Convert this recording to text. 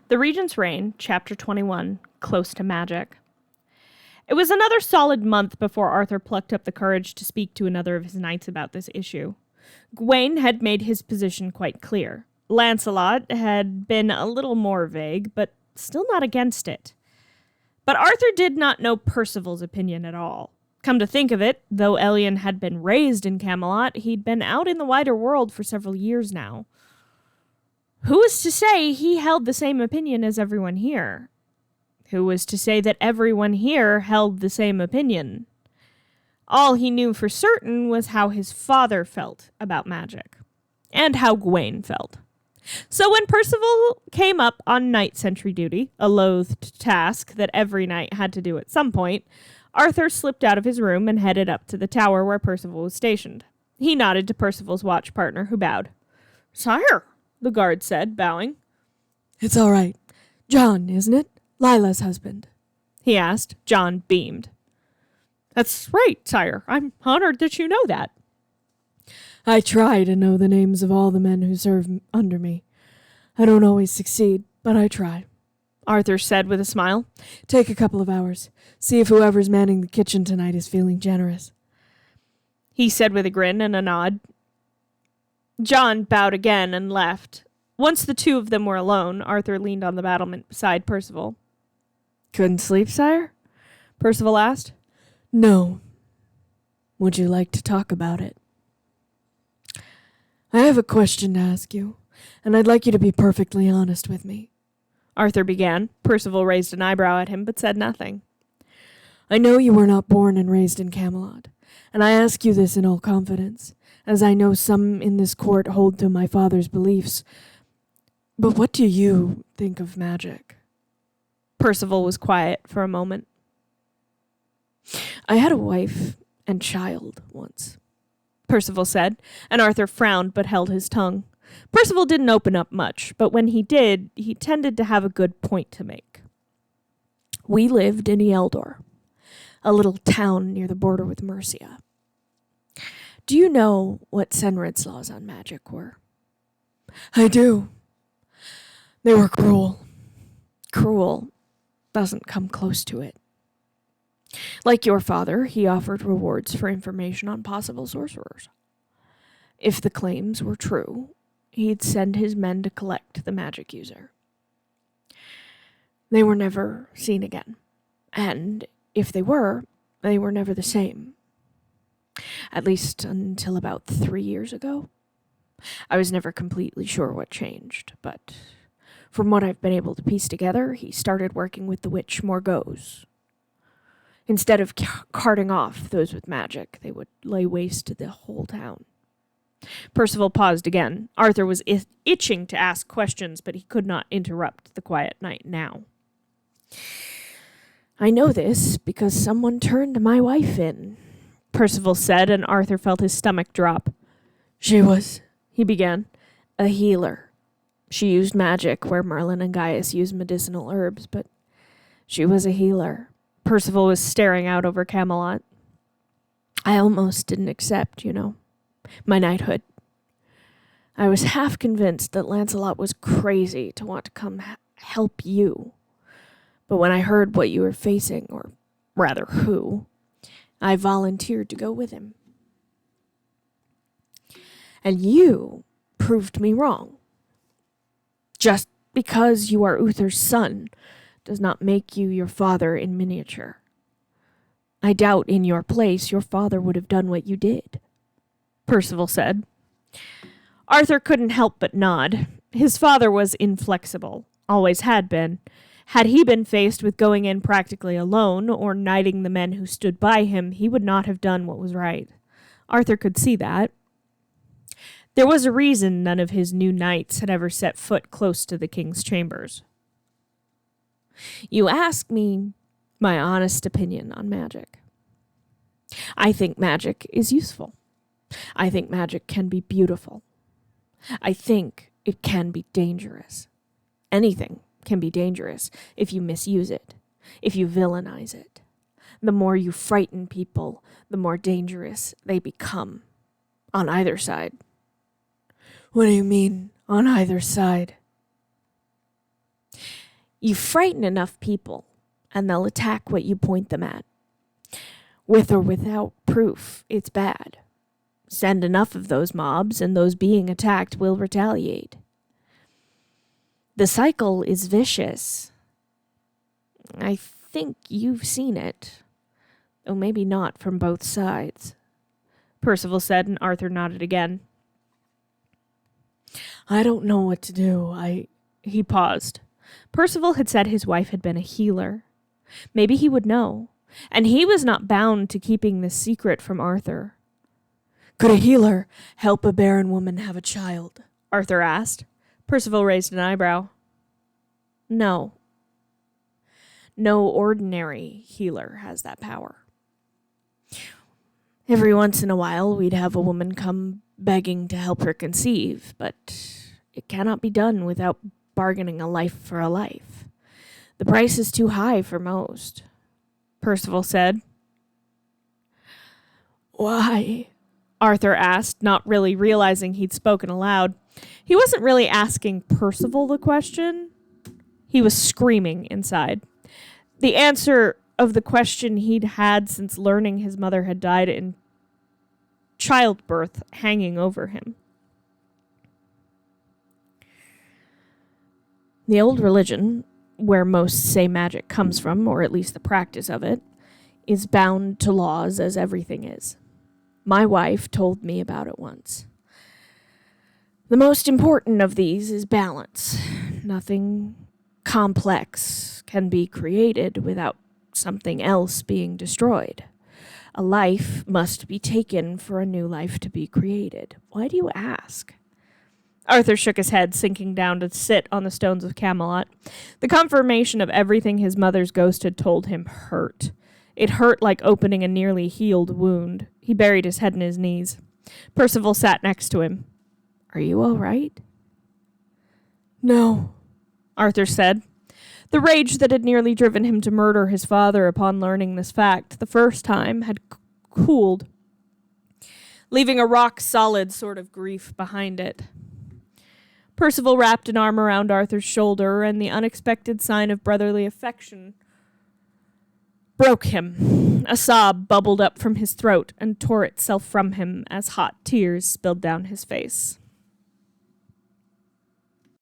The Regent's Reign, Chapter 21, Close to Magic. It was another solid month before Arthur plucked up the courage to speak to another of his knights about this issue. Gawain had made his position quite clear. Lancelot had been a little more vague, but still not against it. But Arthur did not know Percival's opinion at all. Come to think of it, though Ellion had been raised in Camelot, he'd been out in the wider world for several years now. Who was to say he held the same opinion as everyone here? Who was to say that everyone here held the same opinion? All he knew for certain was how his father felt about magic, and how Gawain felt. So when Percival came up on knight sentry duty, a loathed task that every knight had to do at some point, Arthur slipped out of his room and headed up to the tower where Percival was stationed. He nodded to Percival's watch partner, who bowed. "Sire," the guard said, bowing. "It's all right. John, isn't it? Lila's husband," he asked. John beamed. "That's right, sire. I'm honored that you know that." "I try to know the names of all the men who serve under me. I don't always succeed, but I try," Arthur said with a smile. "Take a couple of hours. See if whoever's manning the kitchen tonight is feeling generous," he said with a grin and a nod. John bowed again and left. Once the two of them were alone, Arthur leaned on the battlement beside Percival. "Couldn't sleep, sire?" Percival asked. "No. Would you like to talk about it?" "I have a question to ask you, and I'd like you to be perfectly honest with me," Arthur began. Percival raised an eyebrow at him, but said nothing. "I know you were not born and raised in Camelot, and I ask you this in all confidence, as I know some in this court hold to my father's beliefs. But what do you think of magic?" Percival was quiet for a moment. "I had a wife and child once," Percival said, and Arthur frowned but held his tongue. Percival didn't open up much, but when he did, he tended to have a good point to make. "We lived in Eldor, a little town near the border with Mercia. Do you know what Senred's laws on magic were?" "I do. They were cruel." "Cruel doesn't come close to it. Like your father, he offered rewards for information on possible sorcerers. If the claims were true, he'd send his men to collect the magic user. They were never seen again, and if they were never the same. At least until about 3 years ago. I was never completely sure what changed, but from what I've been able to piece together, he started working with the witch Morgause. Instead of carting off those with magic, they would lay waste to the whole town." Percival paused again. Arthur was itching to ask questions, but he could not interrupt the quiet night now. "I know this because someone turned my wife in," Percival said, and Arthur felt his stomach drop. "She was," he began, "a healer. She used magic where Merlin and Gaius used medicinal herbs, but she was a healer." Percival was staring out over Camelot. "I almost didn't accept, my knighthood. I was half convinced that Lancelot was crazy to want to come help you. But when I heard what you were facing, or rather who, I volunteered to go with him. And you proved me wrong. Just because you are Uther's son does not make you your father in miniature. I doubt in your place your father would have done what you did," Percival said. Arthur couldn't help but nod. His father was inflexible, always had been. Had he been faced with going in practically alone or knighting the men who stood by him, he would not have done what was right. Arthur could see that. There was a reason none of his new knights had ever set foot close to the king's chambers. "You ask me my honest opinion on magic. I think magic is useful. I think magic can be beautiful. I think it can be dangerous. Anything can be dangerous if you misuse it, if you villainize it. The more you frighten people, the more dangerous they become, on either side." "What do you mean, on either side?" You frighten enough people, and they'll attack what you point them at. With or without proof, it's bad. Send enough of those mobs, and those being attacked will retaliate. The cycle is vicious. I think you've seen it, though maybe not from both sides, Percival said, and Arthur nodded again. I don't know what to do. He paused. Percival had said his wife had been a healer. Maybe he would know, and he was not bound to keeping this secret from Arthur. Could a healer help a barren woman have a child? Arthur asked. Percival raised an eyebrow. No. No ordinary healer has that power. Every once in a while, we'd have a woman come begging to help her conceive, but it cannot be done without bargaining a life for a life. The price is too high for most, Percival said. Why? Arthur asked, not really realizing he'd spoken aloud. He wasn't really asking Percival the question. He was screaming inside. The answer of the question he'd had since learning his mother had died in childbirth hanging over him. The old religion, where most say magic comes from, or at least the practice of it, is bound to laws as everything is. My wife told me about it once. The most important of these is balance. Nothing complex can be created without something else being destroyed. A life must be taken for a new life to be created. Why do you ask? Arthur shook his head, sinking down to sit on the stones of Camelot. The confirmation of everything his mother's ghost had told him hurt. It hurt like opening a nearly healed wound. He buried his head in his knees. Percival sat next to him. Are you all right? No, Arthur said. The rage that had nearly driven him to murder his father upon learning this fact the first time had cooled, leaving a rock-solid sort of grief behind it. Percival wrapped an arm around Arthur's shoulder, and the unexpected sign of brotherly affection broke him. A sob bubbled up from his throat and tore itself from him as hot tears spilled down his face.